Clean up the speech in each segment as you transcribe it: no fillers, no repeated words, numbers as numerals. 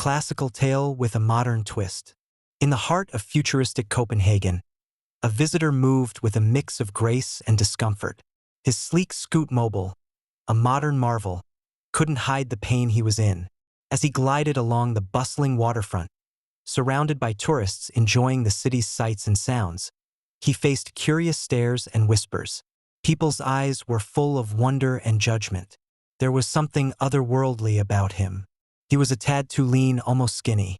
classical tale with a modern twist. In the heart of futuristic Copenhagen, a visitor moved with a mix of grace and discomfort. His sleek scoot mobile, a modern marvel, couldn't hide the pain he was in. As he glided along the bustling waterfront, surrounded by tourists enjoying the city's sights and sounds, he faced curious stares and whispers. People's eyes were full of wonder and judgment. There was something otherworldly about him. He was a tad too lean, almost skinny.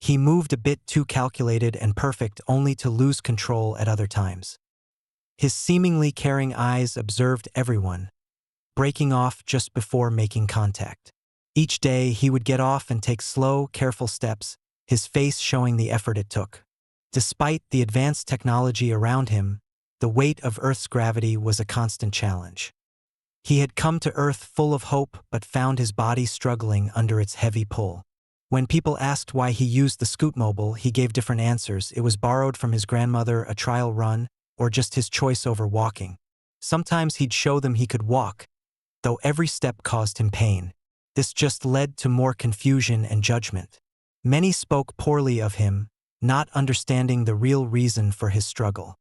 He moved a bit too calculated and perfect, only to lose control at other times. His seemingly caring eyes observed everyone, breaking off just before making contact. Each day he would get off and take slow, careful steps, his face showing the effort it took. Despite the advanced technology around him, the weight of Earth's gravity was a constant challenge. He had come to Earth full of hope but found his body struggling under its heavy pull. When people asked why he used the scootmobile, he gave different answers. It was borrowed from his grandmother, a trial run, or just his choice over walking. Sometimes he'd show them he could walk, though every step caused him pain. This just led to more confusion and judgment. Many spoke poorly of him, not understanding the real reason for his struggle.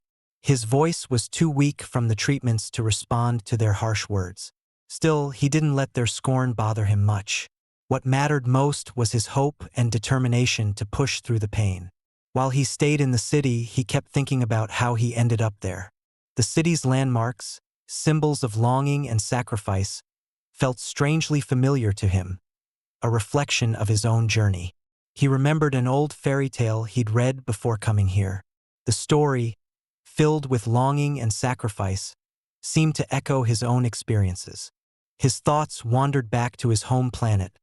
His voice was too weak from the treatments to respond to their harsh words. Still, he didn't let their scorn bother him much. What mattered most was his hope and determination to push through the pain. While he stayed in the city, he kept thinking about how he ended up there. The city's landmarks, symbols of longing and sacrifice, felt strangely familiar to him, a reflection of his own journey. He remembered an old fairy tale he'd read before coming here. The story, filled with longing and sacrifice, seemed to echo his own experiences. His thoughts wandered back to his home planet,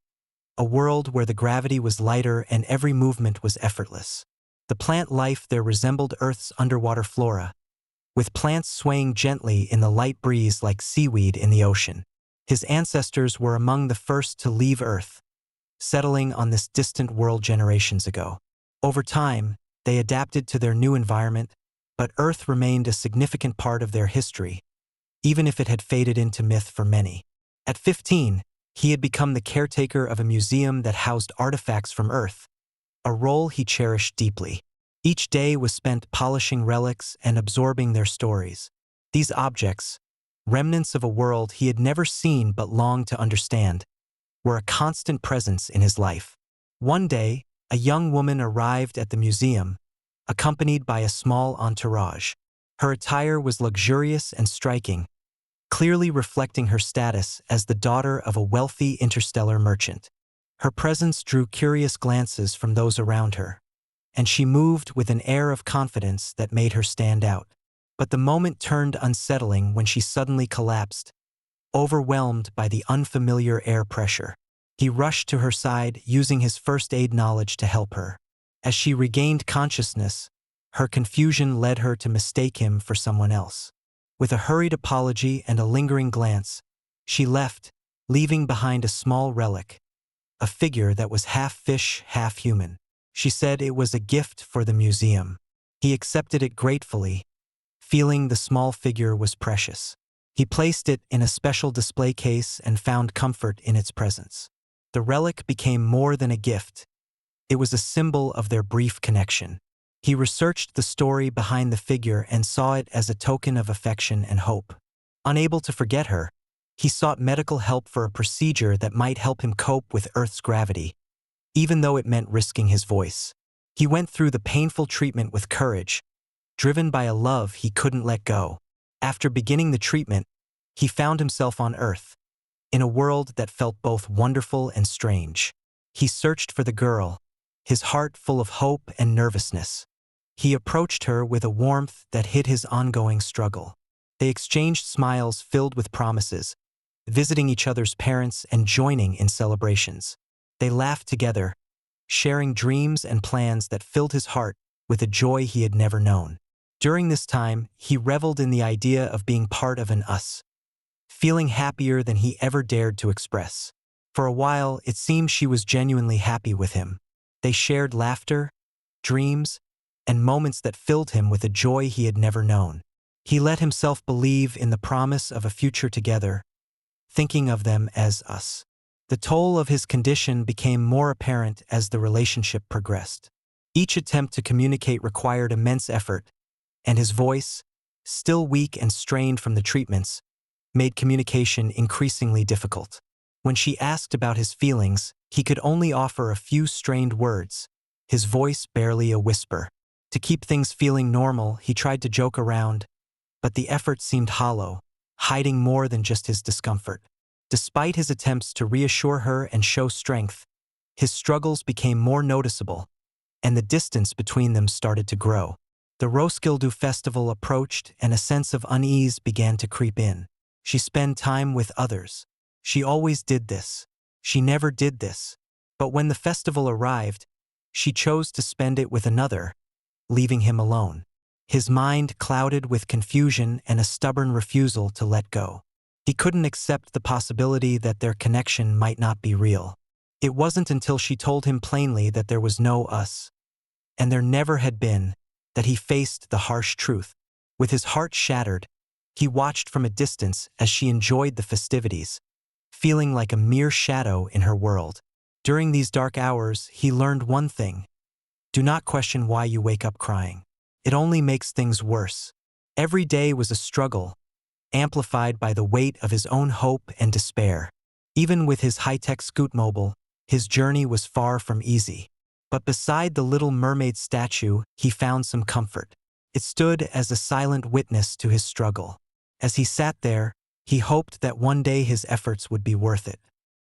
a world where the gravity was lighter and every movement was effortless. The plant life there resembled Earth's underwater flora, with plants swaying gently in the light breeze like seaweed in the ocean. His ancestors were among the first to leave Earth, settling on this distant world generations ago. Over time, they adapted to their new environment, but Earth remained a significant part of their history, even if it had faded into myth for many. At 15, he had become the caretaker of a museum that housed artifacts from Earth, a role he cherished deeply. Each day was spent polishing relics and absorbing their stories. These objects, remnants of a world he had never seen but longed to understand, were a constant presence in his life. One day, a young woman arrived at the museum, accompanied by a small entourage. Her attire was luxurious and striking, clearly reflecting her status as the daughter of a wealthy interstellar merchant. Her presence drew curious glances from those around her, and she moved with an air of confidence that made her stand out. But the moment turned unsettling when she suddenly collapsed, overwhelmed by the unfamiliar air pressure. He rushed to her side, using his first aid knowledge to help her. As she regained consciousness, her confusion led her to mistake him for someone else. With a hurried apology and a lingering glance, she left, leaving behind a small relic, a figure that was half fish, half human. She said it was a gift for the museum. He accepted it gratefully, feeling the small figure was precious. He placed it in a special display case and found comfort in its presence. The relic became more than a gift. It was a symbol of their brief connection. He researched the story behind the figure and saw it as a token of affection and hope. Unable to forget her, he sought medical help for a procedure that might help him cope with Earth's gravity, even though it meant risking his voice. He went through the painful treatment with courage, driven by a love he couldn't let go. After beginning the treatment, he found himself on Earth, in a world that felt both wonderful and strange. He searched for the girl, his heart full of hope and nervousness. He approached her with a warmth that hid his ongoing struggle. They exchanged smiles filled with promises, visiting each other's parents and joining in celebrations. They laughed together, sharing dreams and plans that filled his heart with a joy he had never known. During this time, he reveled in the idea of being part of an us, feeling happier than he ever dared to express. For a while, it seemed she was genuinely happy with him. They shared laughter, dreams, and moments that filled him with a joy he had never known. He let himself believe in the promise of a future together, thinking of them as us. The toll of his condition became more apparent as the relationship progressed. Each attempt to communicate required immense effort, and his voice, still weak and strained from the treatments, made communication increasingly difficult. When she asked about his feelings, he could only offer a few strained words, his voice barely a whisper. To keep things feeling normal, he tried to joke around, but the effort seemed hollow, hiding more than just his discomfort. Despite his attempts to reassure her and show strength, his struggles became more noticeable, and the distance between them started to grow. The Roskilde festival approached, and a sense of unease began to creep in. She spent time with others. She always did this. She never did this. But when the festival arrived, she chose to spend it with another, leaving him alone. His mind clouded with confusion and a stubborn refusal to let go. He couldn't accept the possibility that their connection might not be real. It wasn't until she told him plainly that there was no us, and there never had been, that he faced the harsh truth. With his heart shattered, he watched from a distance as she enjoyed the festivities, feeling like a mere shadow in her world. During these dark hours, he learned one thing: do not question why you wake up crying. It only makes things worse. Every day was a struggle, amplified by the weight of his own hope and despair. Even with his high-tech scootmobile, his journey was far from easy. But beside the Little Mermaid statue, he found some comfort. It stood as a silent witness to his struggle. As he sat there, he hoped that one day his efforts would be worth it.